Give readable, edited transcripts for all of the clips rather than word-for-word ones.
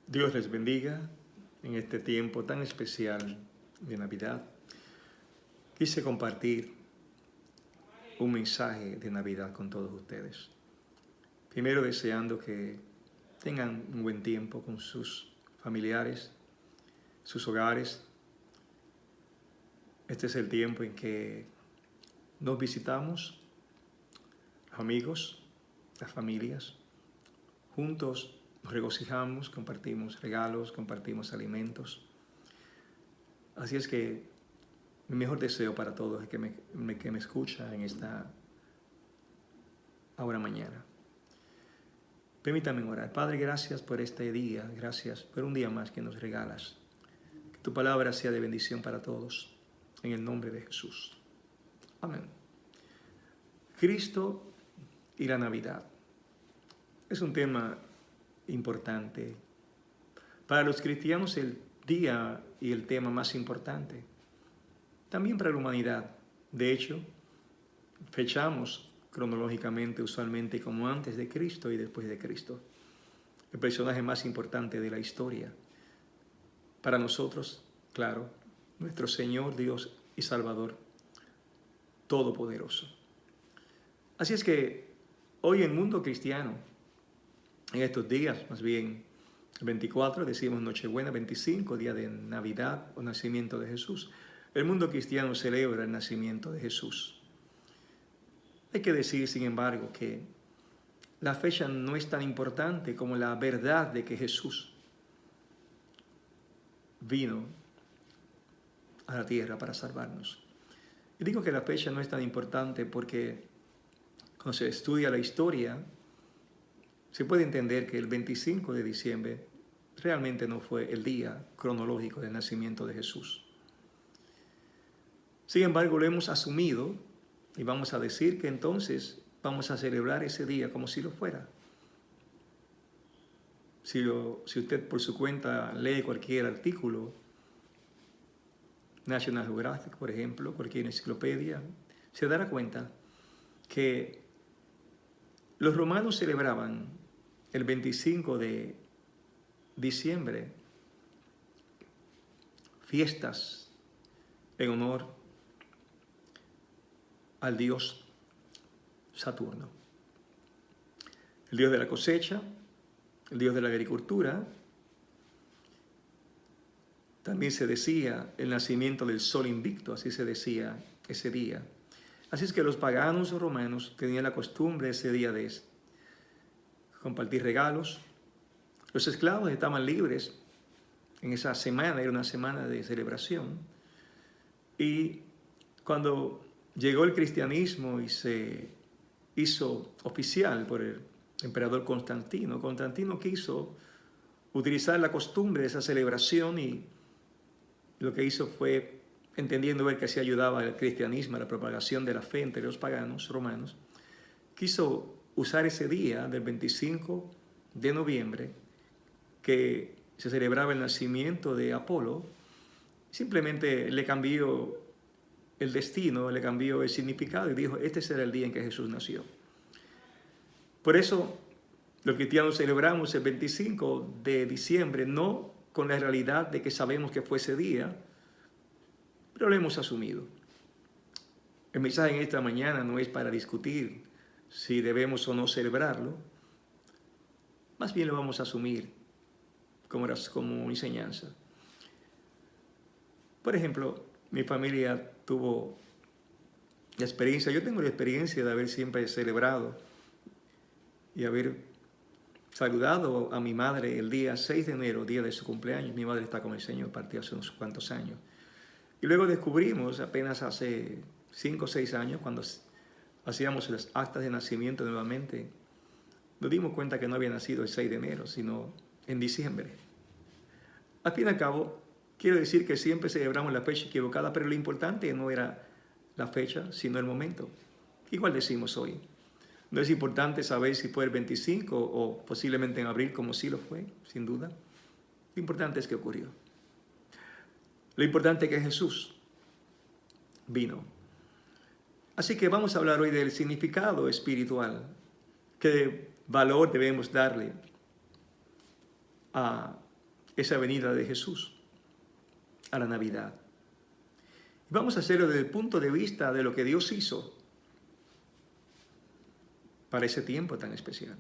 Dios les bendiga en este tiempo tan especial de Navidad. Quise compartir un mensaje de Navidad con todos ustedes. Primero deseando que tengan un buen tiempo con sus familiares, sus hogares. Este es el tiempo en que nos visitamos, los amigos, las familias. Juntos nos regocijamos, compartimos regalos, compartimos alimentos. Así es que mi mejor deseo para todos es que me escucha en esta hora mañana. Permítame orar. Padre, gracias por este día, gracias por un día más que nos regalas. Que tu palabra sea de bendición para todos, en el nombre de Jesús. Amén. Cristo y la Navidad. Es un tema importante. Para los cristianos el día y el tema más importante. También para la humanidad. De hecho, fechamos cronológicamente usualmente como antes de Cristo y después de Cristo. El personaje más importante de la historia. Para nosotros, claro, nuestro Señor, Dios y Salvador, Todopoderoso. Así es que hoy en el mundo cristiano, en estos días, más bien el 24, decimos Nochebuena, 25, día de Navidad o nacimiento de Jesús. El mundo cristiano celebra el nacimiento de Jesús. Hay que decir, sin embargo, que la fecha no es tan importante como la verdad de que Jesús vino a la tierra para salvarnos. Y digo que la fecha no es tan importante porque cuando se estudia la historia, se puede entender que el 25 de diciembre realmente no fue el día cronológico del nacimiento de Jesús. Sin embargo, lo hemos asumido y vamos a decir que entonces vamos a celebrar ese día como si lo fuera. Si usted por su cuenta lee cualquier artículo, National Geographic, por ejemplo, cualquier enciclopedia, se dará cuenta que los romanos celebraban el 25 de diciembre fiestas en honor al dios Saturno, el dios de la cosecha, el dios de la agricultura. También se decía el nacimiento del sol invicto, así se decía ese día. Así es que los paganos romanos tenían la costumbre ese día de compartir regalos. Los esclavos estaban libres en esa semana, era una semana de celebración. Y cuando llegó el cristianismo y se hizo oficial por el emperador Constantino, Constantino quiso utilizar la costumbre de esa celebración y lo que hizo fue, entendiendo ver que así ayudaba al cristianismo, a la propagación de la fe entre los paganos romanos, quiso usar ese día del 25 de noviembre, que se celebraba el nacimiento de Apolo, simplemente le cambió el destino, le cambió el significado y dijo, este será el día en que Jesús nació. Por eso los cristianos celebramos el 25 de diciembre, no con la realidad de que sabemos que fue ese día, pero lo hemos asumido. El mensaje en esta mañana no es para discutir si debemos o no celebrarlo, más bien lo vamos a asumir como enseñanza. Por ejemplo, mi familia tuvo la experiencia, yo tengo la experiencia de haber siempre celebrado y haber saludado a mi madre el día 6 de enero, día de su cumpleaños. Mi madre está con el Señor, partió hace unos cuantos años. Y luego descubrimos, apenas hace 5 o 6 años, cuando hacíamos las actas de nacimiento nuevamente, nos dimos cuenta que no había nacido el 6 de enero, sino en diciembre. Al fin y al cabo, quiero decir que siempre celebramos la fecha equivocada, pero lo importante no era la fecha, sino el momento. Igual decimos hoy. No es importante saber si fue el 25 o posiblemente en abril, como sí lo fue, sin duda. Lo importante es que ocurrió. Lo importante es que Jesús vino. Así que vamos a hablar hoy del significado espiritual. ¿Qué valor debemos darle a esa venida de Jesús a la Navidad. Vamos a hacerlo desde el punto de vista de lo que Dios hizo para ese tiempo tan especial.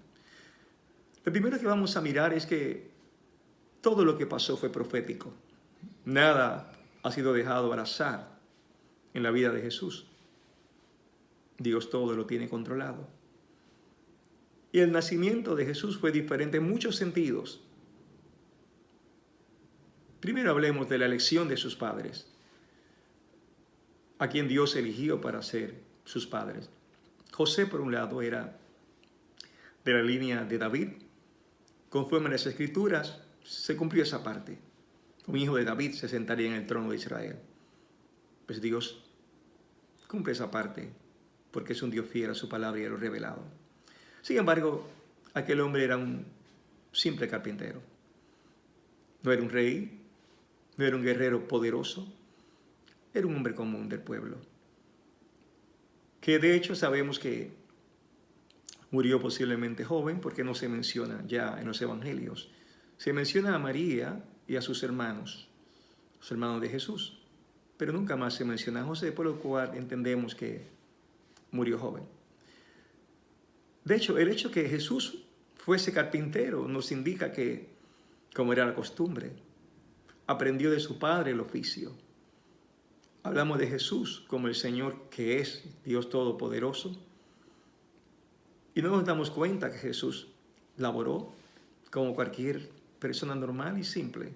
Lo primero que vamos a mirar es que todo lo que pasó fue profético. Nada ha sido dejado al azar en la vida de Jesús. Dios todo lo tiene controlado. Y el nacimiento de Jesús fue diferente en muchos sentidos. Primero hablemos de la elección de sus padres, a quien Dios eligió para ser sus padres. José, por un lado, era de la línea de David. Conforme a las Escrituras, se cumplió esa parte. Un hijo de David se sentaría en el trono de Israel. Pues Dios cumple esa parte, porque es un Dios fiel a su palabra y a lo revelado. Sin embargo, aquel hombre era un simple carpintero. No era un rey, no era un guerrero poderoso, era un hombre común del pueblo. Que de hecho sabemos que murió posiblemente joven, porque no se menciona ya en los evangelios. Se menciona a María y a sus hermanos de Jesús, pero nunca más se menciona a José, por lo cual entendemos que murió joven. De hecho, el hecho que Jesús fuese carpintero nos indica que, como era la costumbre, aprendió de su padre el oficio. Hablamos de Jesús como el Señor que es Dios Todopoderoso, y no nos damos cuenta que Jesús laboró como cualquier persona normal y simple.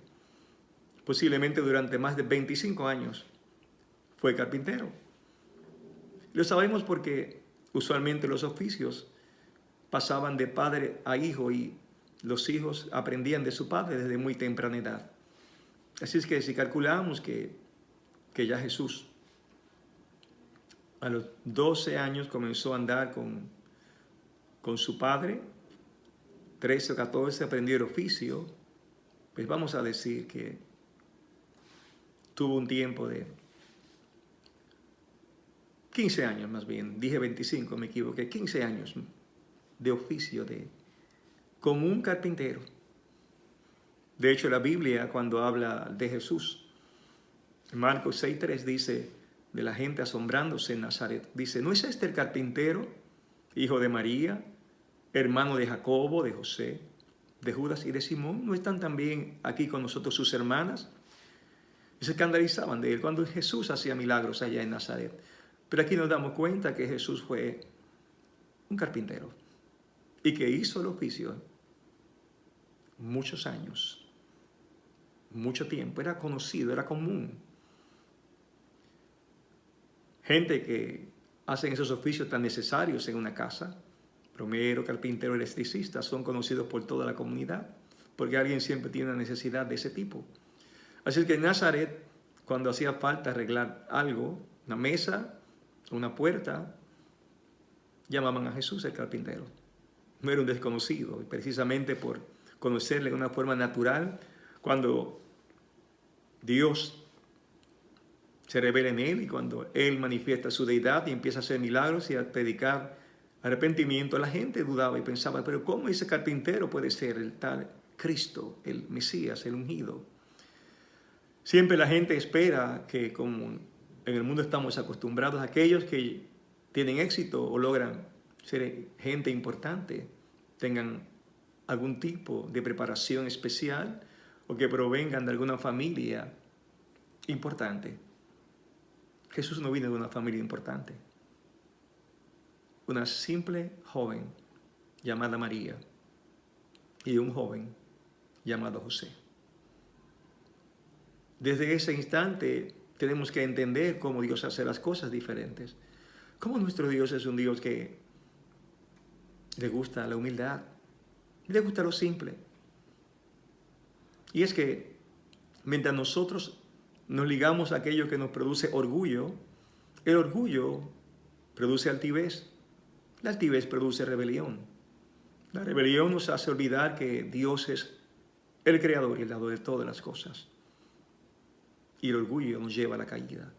Posiblemente durante más de 25 años fue carpintero. Lo sabemos porque usualmente los oficios pasaban de padre a hijo y los hijos aprendían de su padre desde muy temprana edad. Así es que si calculamos que ya Jesús a los 12 años comenzó a andar con su padre, 13 o 14 aprendió el oficio, pues vamos a decir que tuvo un tiempo de 15 años más bien, dije 25, me equivoqué, 15 años de oficio como un carpintero. De hecho, la Biblia, cuando habla de Jesús, en Marcos 6:3 dice de la gente asombrándose en Nazaret, dice, ¿no es este el carpintero, hijo de María, hermano de Jacobo, de José, de Judas y de Simón? ¿No están también aquí con nosotros sus hermanas? Y se escandalizaban de él cuando Jesús hacía milagros allá en Nazaret. Pero aquí nos damos cuenta que Jesús fue un carpintero y que hizo el oficio muchos años, mucho tiempo. Era conocido, era común. Gente que hacen esos oficios tan necesarios en una casa, plomero, carpintero, electricista, son conocidos por toda la comunidad, porque alguien siempre tiene una necesidad de ese tipo. Así que en Nazaret, cuando hacía falta arreglar algo, una mesa, una puerta, llamaban a Jesús el carpintero. No era un desconocido, y precisamente por conocerle de una forma natural, cuando Dios se revela en él y cuando él manifiesta su deidad y empieza a hacer milagros y a predicar arrepentimiento, la gente dudaba y pensaba, pero ¿cómo ese carpintero puede ser el tal Cristo, el Mesías, el ungido? Siempre la gente espera que, como en el mundo estamos acostumbrados, aquellos que tienen éxito o logran ser gente importante, tengan algún tipo de preparación especial o que provengan de alguna familia importante. Jesús no vino de una familia importante. Una simple joven llamada María y un joven llamado José. Desde ese instante tenemos que entender cómo Dios hace las cosas diferentes. Cómo nuestro Dios es un Dios que le gusta la humildad, le gusta lo simple. Y es que mientras nosotros nos ligamos a aquello que nos produce orgullo, el orgullo produce altivez. La altivez produce rebelión. La rebelión nos hace olvidar que Dios es el creador y el dador de todas las cosas. Y el orgullo nos lleva a la caída.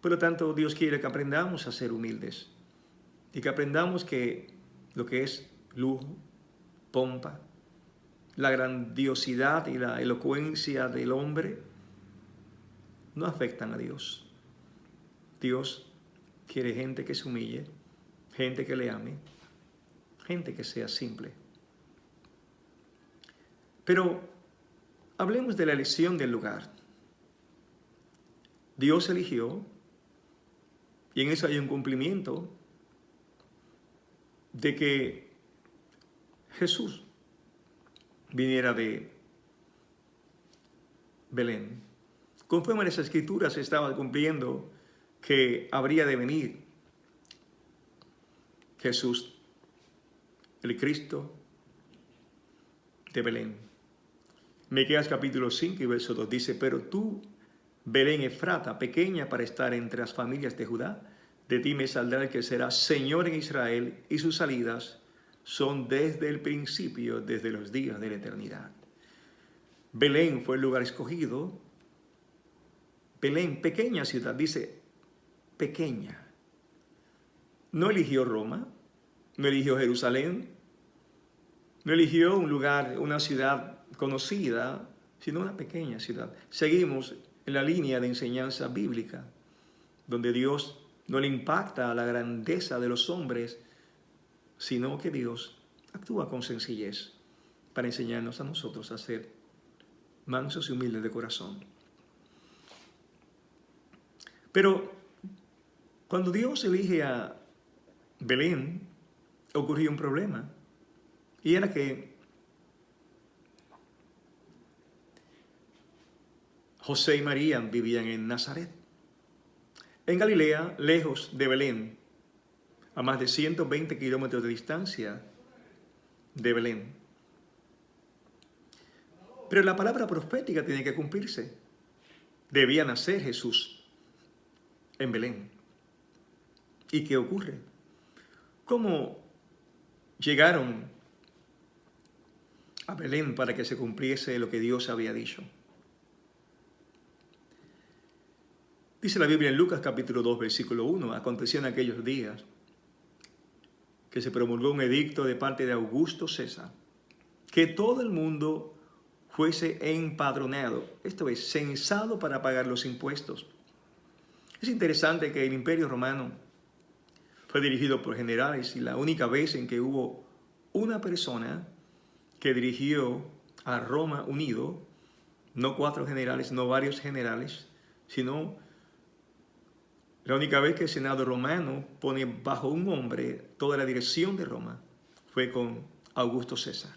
Por lo tanto, Dios quiere que aprendamos a ser humildes y que aprendamos que lo que es lujo, pompa, la grandiosidad y la elocuencia del hombre no afectan a Dios. Dios quiere gente que se humille, gente que le ame, gente que sea simple. Pero hablemos de la elección del lugar. Dios eligió, y en eso hay un cumplimiento, de que Jesús viniera de Belén. Conforme a las Escrituras se estaba cumpliendo que habría de venir Jesús, el Cristo de Belén. Miqueas capítulo 5 y verso 2 dice: pero tú, Belén Efrata, pequeña para estar entre las familias de Judá, de ti me saldrá el que será Señor en Israel, y sus salidas son desde el principio, desde los días de la eternidad. Belén fue el lugar escogido. Belén, pequeña ciudad, dice pequeña. No eligió Roma, no eligió Jerusalén, no eligió un lugar, una ciudad conocida, sino una pequeña ciudad. Seguimos en la línea de enseñanza bíblica, donde Dios no le impacta a la grandeza de los hombres, sino que Dios actúa con sencillez para enseñarnos a nosotros a ser mansos y humildes de corazón. Pero cuando Dios elige a Belén, ocurrió un problema, y era que José y María vivían en Nazaret, en Galilea, lejos de Belén, a más de 120 kilómetros de distancia de Belén. Pero la palabra profética tiene que cumplirse. Debía nacer Jesús en Belén. ¿Y qué ocurre? ¿Cómo llegaron a Belén para que se cumpliese lo que Dios había dicho? Dice la Biblia en Lucas capítulo 2, versículo 1, aconteció en aquellos días que se promulgó un edicto de parte de Augusto César, que todo el mundo fuese empadronado, esto es, censado para pagar los impuestos. Es interesante que el Imperio Romano fue dirigido por generales, y la única vez en que hubo una persona que dirigió a Roma unido, no 4 generales, no varios generales, sino la única vez que el Senado romano pone bajo un hombre toda la dirección de Roma, fue con Augusto César.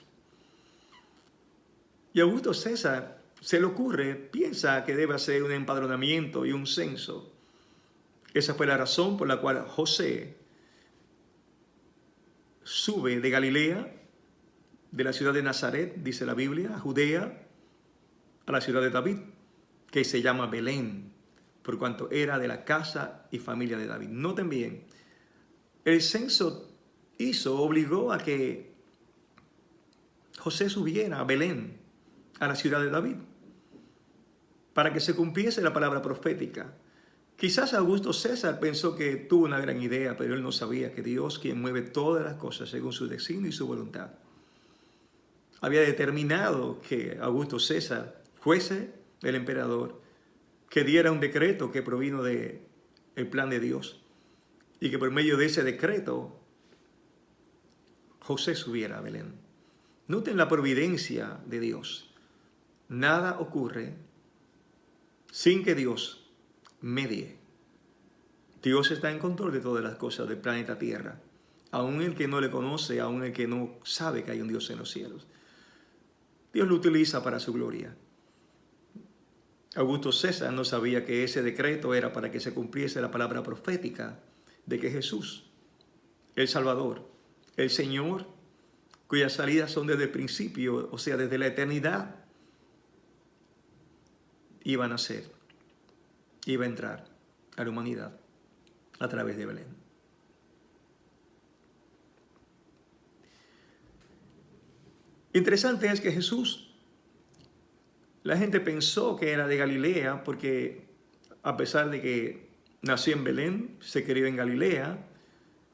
Y Augusto César se le ocurre, piensa que debe hacer un empadronamiento y un censo. Esa fue la razón por la cual José sube de Galilea, de la ciudad de Nazaret, dice la Biblia, a Judea, a la ciudad de David, que se llama Belén, por cuanto era de la casa y familia de David. Noten bien, el censo obligó a que José subiera a Belén, a la ciudad de David, para que se cumpliese la palabra profética. Quizás Augusto César pensó que tuvo una gran idea, pero él no sabía que Dios, quien mueve todas las cosas según su designio y su voluntad, había determinado que Augusto César fuese el emperador, que diera un decreto que provino del plan de Dios, y que por medio de ese decreto José subiera a Belén. Noten la providencia de Dios. Nada ocurre sin que Dios medie. Dios está en control de todas las cosas del planeta Tierra, aun el que no le conoce, aun el que no sabe que hay un Dios en los cielos. Dios lo utiliza para su gloria. Augusto César no sabía que ese decreto era para que se cumpliese la palabra profética de que Jesús, el Salvador, el Señor, cuyas salidas son desde el principio, o sea, desde la eternidad, iba a nacer, iba a entrar a la humanidad a través de Belén. Interesante es que Jesús, la gente pensó que era de Galilea porque a pesar de que nació en Belén, se crió en Galilea,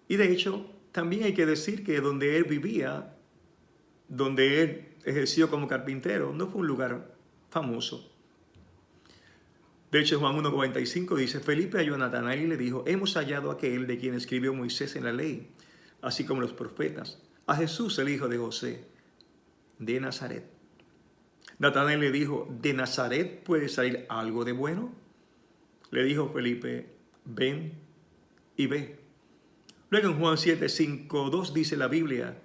y de hecho también hay que decir que donde él vivía, donde él ejerció como carpintero no fue un lugar famoso. De hecho, Juan 1:45 dice, Felipe halló a Natanael y le dijo, hemos hallado a aquel de quien escribió Moisés en la ley, así como los profetas, a Jesús, el hijo de José, de Nazaret. Natanael le dijo, ¿de Nazaret puede salir algo de bueno? Le dijo Felipe, ven y ve. Luego en Juan 7:5-2 dice la Biblia,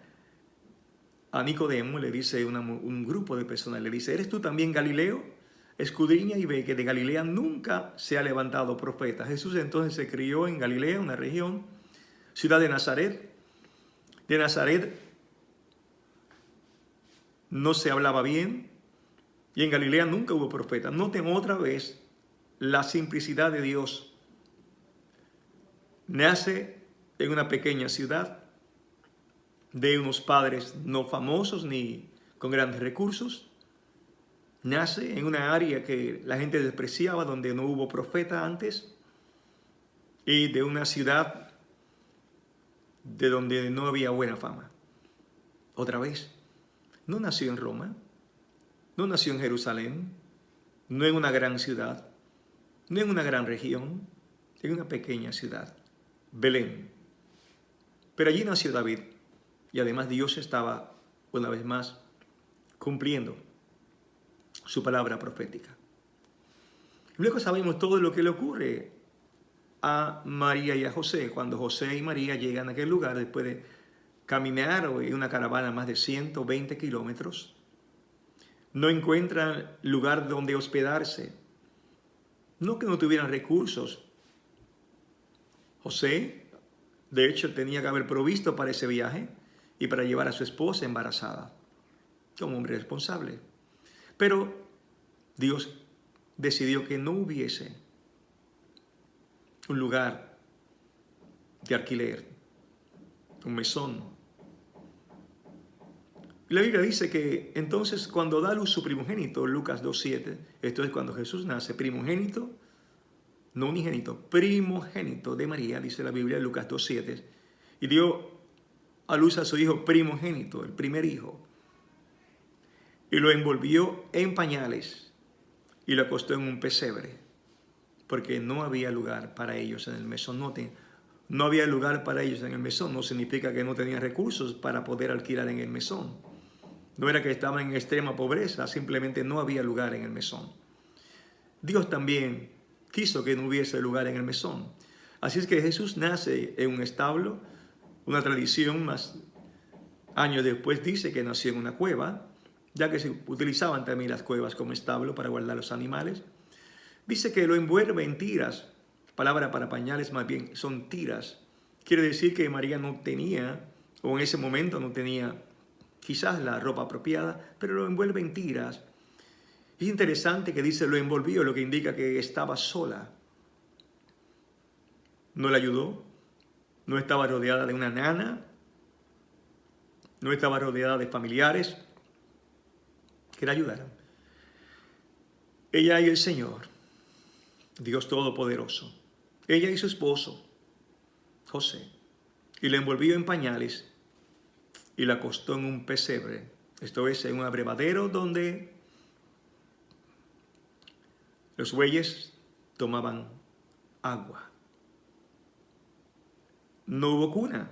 a Nicodemo le dice un grupo de personas, le dice, ¿eres tú también Galileo? Escudriña y ve que de Galilea nunca se ha levantado profeta. Jesús entonces se crió en Galilea, una región, ciudad de Nazaret. De Nazaret no se hablaba bien y en Galilea nunca hubo profeta. Noten otra vez la simplicidad de Dios. Nace en una pequeña ciudad de unos padres no famosos ni con grandes recursos. Nace en una área que la gente despreciaba, donde no hubo profeta antes, y de una ciudad de donde no había buena fama. Otra vez, no nació en Roma, no nació en Jerusalén, no en una gran ciudad, no en una gran región, en una pequeña ciudad, Belén. Pero allí nació David, y además Dios estaba, una vez más, cumpliendo su palabra profética. Luego sabemos todo lo que le ocurre a María y a José, cuando José y María llegan a aquel lugar después de caminar en una caravana más de 120 kilómetros. No encuentran lugar donde hospedarse. No que no tuvieran recursos. José, de hecho, tenía que haber provisto para ese viaje y para llevar a su esposa embarazada, como hombre responsable. Pero Dios decidió que no hubiese un lugar de alquiler, un mesón. La Biblia dice que entonces cuando da a luz su primogénito, Lucas 2:7, esto es cuando Jesús nace, primogénito, no unigénito, primogénito de María, dice la Biblia, Lucas 2:7, y dio a luz a su hijo primogénito, el primer hijo, y lo envolvió en pañales y lo acostó en un pesebre, porque no había lugar para ellos en el mesón. Noten, no había lugar para ellos en el mesón, no significa que no tenían recursos para poder alquilar en el mesón. No era que estaban en extrema pobreza, simplemente no había lugar en el mesón. Dios también quiso que no hubiese lugar en el mesón. Así es que Jesús nace en un establo. Una tradición más años después dice que nació en una cueva, ya que se utilizaban también las cuevas como establo para guardar los animales. Dice que lo envuelve en tiras. Palabra para pañales más bien son tiras. Quiere decir que María no tenía, o en ese momento no tenía quizás la ropa apropiada, pero lo envuelve en tiras. Es interesante que dice lo envolvió, lo que indica que estaba sola. No le ayudó, no estaba rodeada de una nana, no estaba rodeada de familiares que la ayudaran. Ella y el Señor, Dios Todopoderoso, ella y su esposo, José, y la envolvió en pañales y la acostó en un pesebre, esto es, en un abrevadero donde los bueyes tomaban agua. No hubo cuna,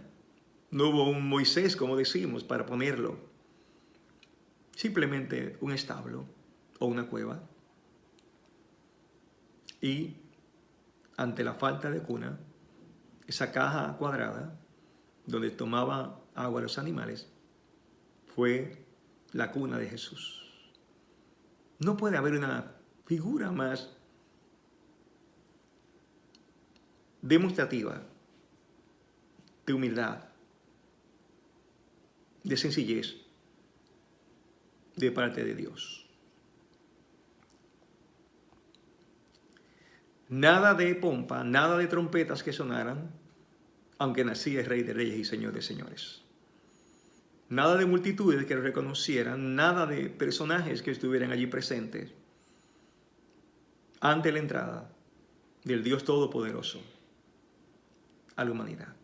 no hubo un Moisés, como decimos, para ponerlo. Simplemente un establo o una cueva. Y ante la falta de cuna, esa caja cuadrada donde tomaba agua los animales fue la cuna de Jesús. No puede haber una figura más demostrativa de humildad, de sencillez de parte de Dios. Nada de pompa, nada de trompetas que sonaran, aunque nacía el Rey de Reyes y Señor de Señores. Nada de multitudes que lo reconocieran, nada de personajes que estuvieran allí presentes ante la entrada del Dios Todopoderoso a la humanidad.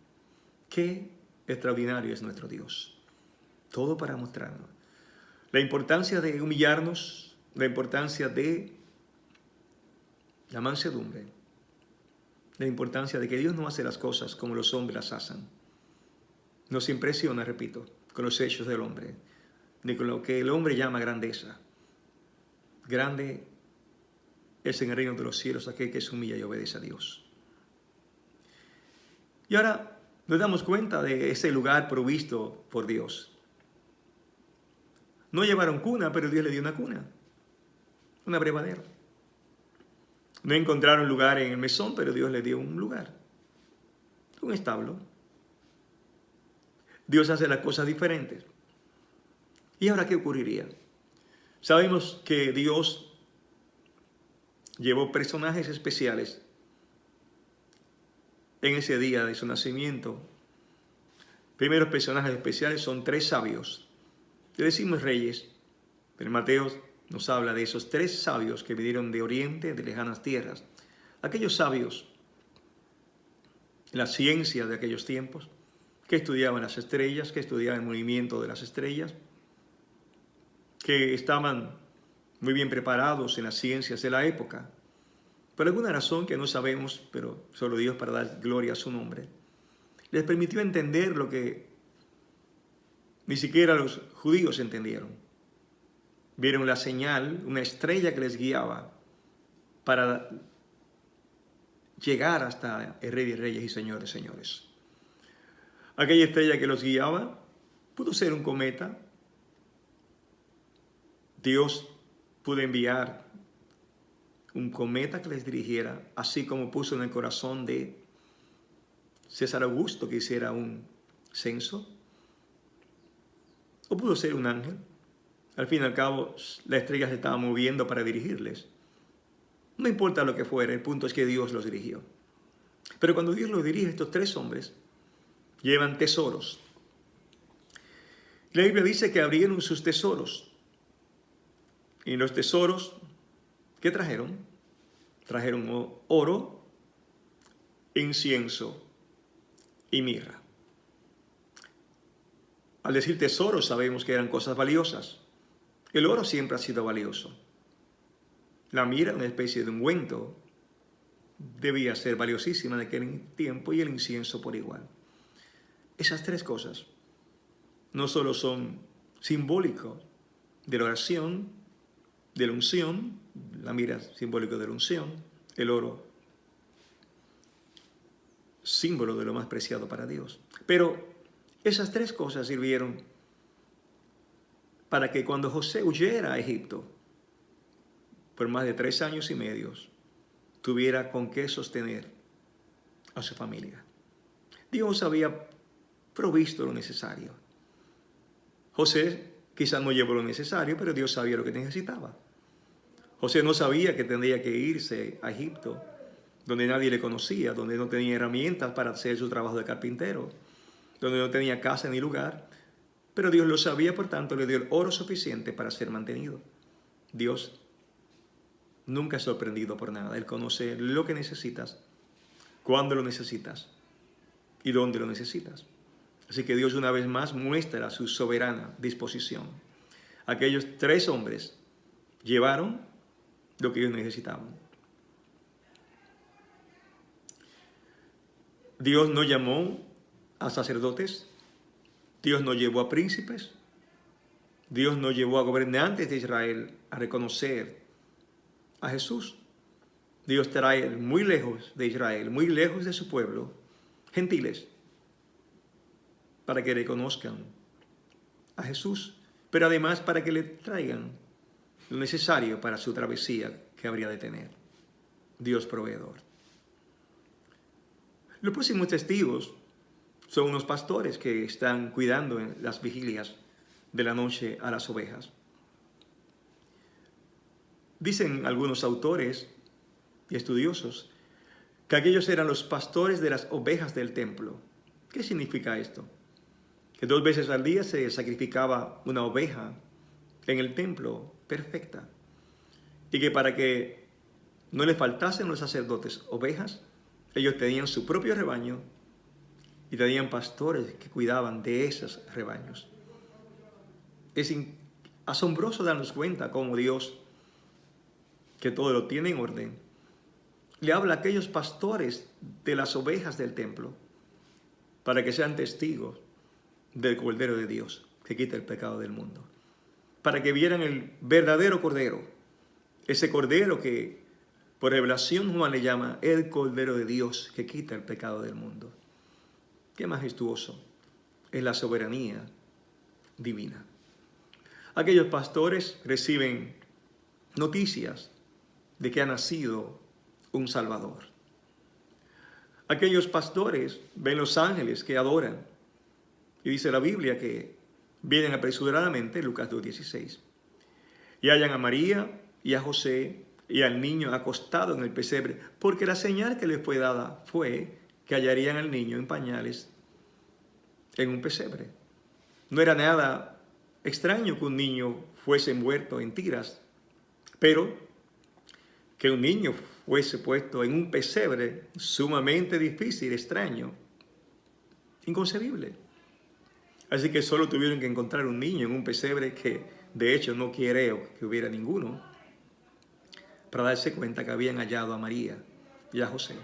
Qué extraordinario es nuestro Dios. Todo para mostrarnos. La importancia de humillarnos, la importancia de la mansedumbre, la importancia de que Dios no hace las cosas como los hombres las hacen. Nos impresiona, repito, con los hechos del hombre, de con lo que el hombre llama grandeza. Grande es en el reino de los cielos aquel que se humilla y obedece a Dios. Y ahora nos damos cuenta de ese lugar provisto por Dios. No llevaron cuna, pero Dios le dio una cuna, un abrevadero. No encontraron lugar en el mesón, pero Dios le dio un lugar, un establo. Dios hace las cosas diferentes. ¿Y ahora qué ocurriría? Sabemos que Dios llevó personajes especiales en ese día de su nacimiento. Primeros personajes especiales son 3 sabios. Le decimos reyes, pero Mateo nos habla de esos 3 sabios que vinieron de oriente, de lejanas tierras. Aquellos sabios, la ciencia de aquellos tiempos, que estudiaban las estrellas, que estudiaban el movimiento de las estrellas, que estaban muy bien preparados en las ciencias de la época. Por alguna razón que no sabemos, pero solo Dios para dar gloria a su nombre, les permitió entender lo que ni siquiera los judíos entendieron. Vieron la señal, una estrella que les guiaba para llegar hasta el Rey de Reyes y Señor de Señores. Aquella estrella que los guiaba pudo ser un cometa. Dios pudo enviar un cometa que les dirigiera, así como puso en el corazón de César Augusto que hiciera un censo. O pudo ser un ángel. Al fin y al cabo, la estrella se estaba moviendo para dirigirles. No importa lo que fuera, el punto es que Dios los dirigió. Pero cuando Dios los dirige, estos 3 hombres llevan tesoros. La Biblia dice que abrieron sus tesoros. Y los tesoros, ¿qué trajeron? Trajeron oro, incienso y mirra. Al decir tesoros sabemos que eran cosas valiosas. El oro siempre ha sido valioso. La mirra, una especie de ungüento, debía ser valiosísima en aquel tiempo, y el incienso por igual. Esas 3 cosas no solo son simbólicos de la oración, de la unción, la mirra simbólico de la unción, el oro símbolo de lo más preciado para Dios. Pero esas 3 cosas sirvieron para que cuando José huyera a Egipto por más de 3 años y medio, tuviera con qué sostener a su familia. Dios había provisto lo necesario. José quizás no llevó lo necesario, pero Dios sabía lo que necesitaba. José no sabía que tendría que irse a Egipto, donde nadie le conocía, donde no tenía herramientas para hacer su trabajo de carpintero, donde no tenía casa ni lugar, pero Dios lo sabía, por tanto le dio el oro suficiente para ser mantenido. Dios nunca es sorprendido por nada. Él conoce lo que necesitas, cuándo lo necesitas y dónde lo necesitas. Así que Dios una vez más muestra su soberana disposición. Aquellos 3 hombres llevaron lo que ellos necesitaban. Dios no llamó a sacerdotes, Dios no llevó a príncipes, Dios no llevó a gobernantes de Israel a reconocer a Jesús. Dios trae muy lejos de Israel, muy lejos de su pueblo, gentiles, para que reconozcan a Jesús, pero además para que le traigan lo necesario para su travesía que habría de tener. Dios proveedor. Los próximos testigos son unos pastores que están cuidando en las vigilias de la noche a las ovejas. Dicen algunos autores y estudiosos que aquellos eran los pastores de las ovejas del templo. ¿Qué significa esto? Que 2 veces al día se sacrificaba una oveja en el templo perfecta, y que para que no les faltasen los sacerdotes ovejas, ellos tenían su propio rebaño y tenían pastores que cuidaban de esos rebaños. Es asombroso darnos cuenta cómo Dios, que todo lo tiene en orden, le habla a aquellos pastores de las ovejas del templo para que sean testigos del Cordero de Dios que quita el pecado del mundo. Para que vieran el verdadero Cordero, ese Cordero que por revelación Juan le llama el Cordero de Dios que quita el pecado del mundo. Qué majestuoso es la soberanía divina. Aquellos pastores reciben noticias de que ha nacido un Salvador. Aquellos pastores ven los ángeles que adoran. Y dice la Biblia que vienen apresuradamente, Lucas 2:16. Y hallan a María y a José y al niño acostado en el pesebre, porque la señal que les fue dada fue que hallarían al niño en pañales en un pesebre. No era nada extraño que un niño fuese envuelto en tiras, pero que un niño fuese puesto en un pesebre sumamente difícil, extraño, inconcebible. Así que solo tuvieron que encontrar un niño en un pesebre, que de hecho no creo que hubiera ninguno, para darse cuenta que habían hallado a María y a José.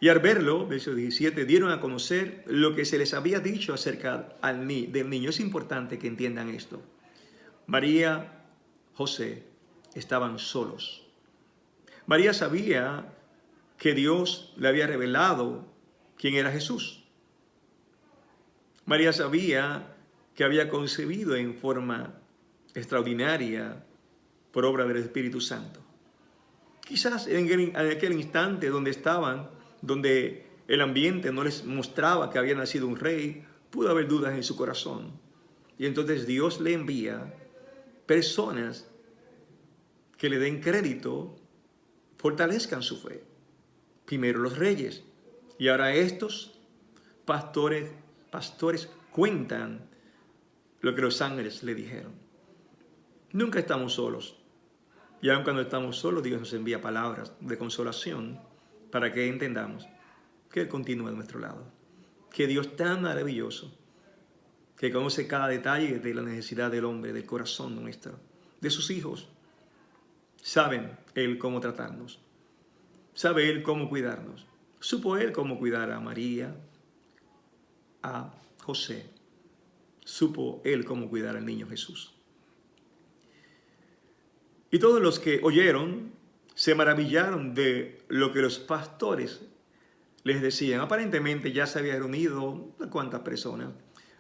Y al verlo, verso 17, dieron a conocer lo que se les había dicho acerca del niño. Es importante que entiendan esto. María, José estaban solos. María sabía que Dios le había revelado quién era Jesús. María sabía que había concebido en forma extraordinaria por obra del Espíritu Santo. Quizás en aquel instante donde estaban, donde el ambiente no les mostraba que había nacido un rey, pudo haber dudas en su corazón. Y entonces Dios le envía personas que le den crédito, fortalezcan su fe. Primero los reyes, y ahora estos pastores cuentan lo que los ángeles le dijeron. Nunca estamos solos. Y aun cuando estamos solos, Dios nos envía palabras de consolación para que entendamos que Él continúa a nuestro lado. Que Dios tan maravilloso, que conoce cada detalle de la necesidad del hombre, del corazón nuestro, de sus hijos, saben Él cómo tratarnos. Sabe Él cómo cuidarnos. Supo Él cómo cuidar a María, a José. Supo Él cómo cuidar al niño Jesús. Y todos los que oyeron se maravillaron de lo que los pastores les decían. Aparentemente ya se había reunido unas cuantas personas,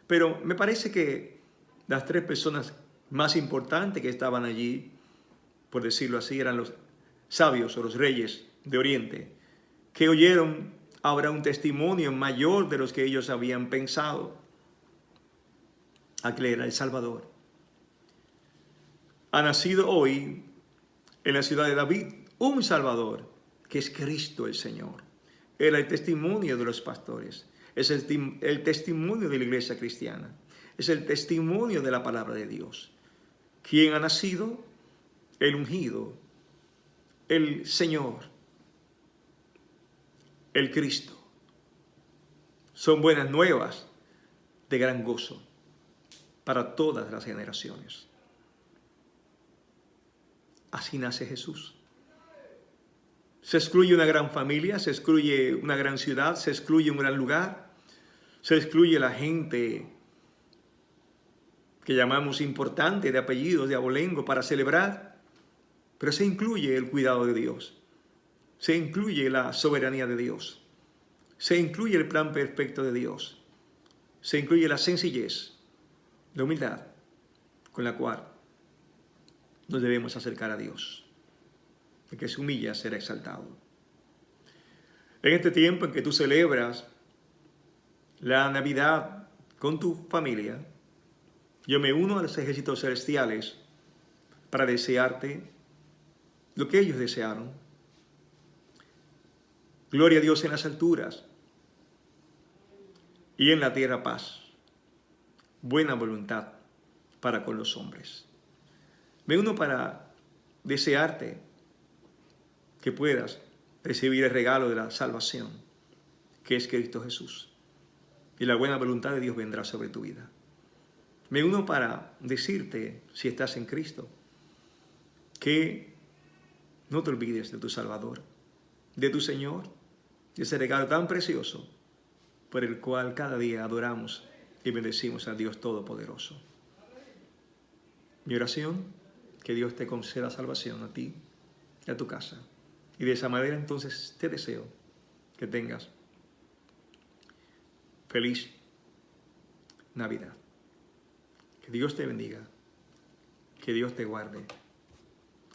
pero me parece que las 3 personas más importantes que estaban allí, por decirlo así, eran los sabios o los reyes de Oriente, que oyeron ahora un testimonio mayor de los que ellos habían pensado. Aquel era el Salvador. Ha nacido hoy en la ciudad de David un Salvador, que es Cristo el Señor. Era el testimonio de los pastores, es el testimonio de la iglesia cristiana, es el testimonio de la palabra de Dios. ¿Quién ha nacido? El ungido, el Señor, el Cristo. Son buenas nuevas de gran gozo para todas las generaciones. Así nace Jesús. Se excluye una gran familia, se excluye una gran ciudad, se excluye un gran lugar, se excluye la gente que llamamos importante, de apellidos, de abolengo, para celebrar, pero se incluye el cuidado de Dios, se incluye la soberanía de Dios, se incluye el plan perfecto de Dios, se incluye la sencillez, la humildad con la cual nos debemos acercar a Dios. El que se humilla será exaltado. En este tiempo en que tú celebras la Navidad con tu familia, yo me uno a los ejércitos celestiales para desearte lo que ellos desearon. Gloria a Dios en las alturas y en la tierra paz, buena voluntad para con los hombres. Me uno para desearte que puedas recibir el regalo de la salvación, que es Cristo Jesús. Y la buena voluntad de Dios vendrá sobre tu vida. Me uno para decirte, si estás en Cristo, que no te olvides de tu Salvador, de tu Señor, de ese regalo tan precioso por el cual cada día adoramos y bendecimos a Dios Todopoderoso. Mi oración, que Dios te conceda salvación a ti y a tu casa. Y de esa manera entonces te deseo que tengas feliz Navidad. Que Dios te bendiga, que Dios te guarde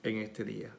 en este día.